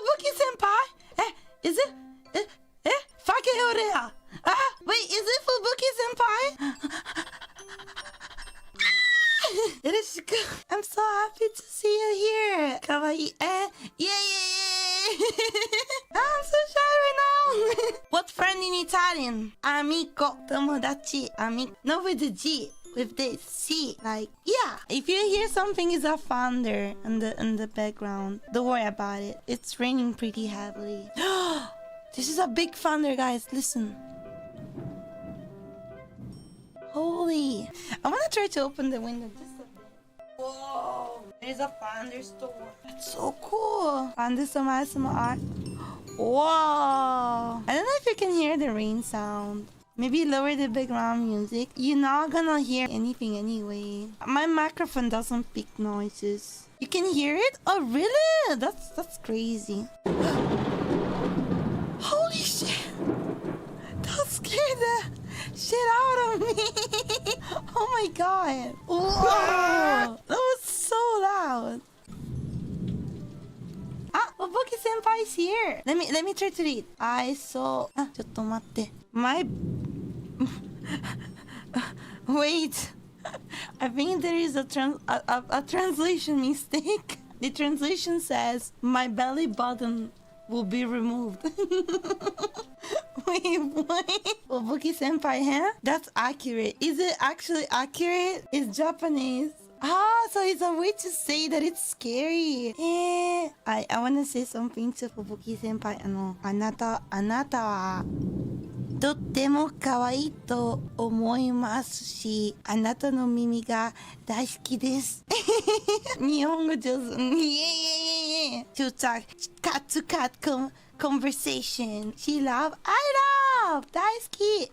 Fubuki senpai? Is it? Fakeorea. Wait, is it Fubuki senpai? Nerissa, I'm so happy to see you here. Kawaii. Yeah. I'm so shy right now. What friend in Italian? Amico. Tomodachi. Amico. No, with the G. With this C. Like, yeah. If you hear something is a thunder in the background, don't worry about it. It's raining pretty heavily. This is a big thunder, guys. Listen. Holy. I want to try to open the window just a bit. Whoa. There's a thunderstorm. That's so cool. Thunderstorm has some art. Whoa. I don't know if you can hear the rain sound. Maybe lower the background music. You're not gonna hear anything anyway. My microphone doesn't pick noises. You can hear it? Oh, really? That's crazy. Holy shit. That scared the shit out of me. Oh my god. Whoa. That was so loud. Fubuki senpai is here. Let me try to read. I saw. ちょっと待って. My. Wait. I think there is a translation mistake. The translation says my belly button will be removed. Wait, what? Fubuki senpai, huh? That's accurate. Is it actually accurate? It's Japanese. So it's a way to say that it's scary. I want to say something to Fubuki senpai. あなたはとっても可愛いと思いますし、あなたの耳が大好きです。日本語上手。Yeah. To talk cat to cat conversation. She love, I love. 大好き。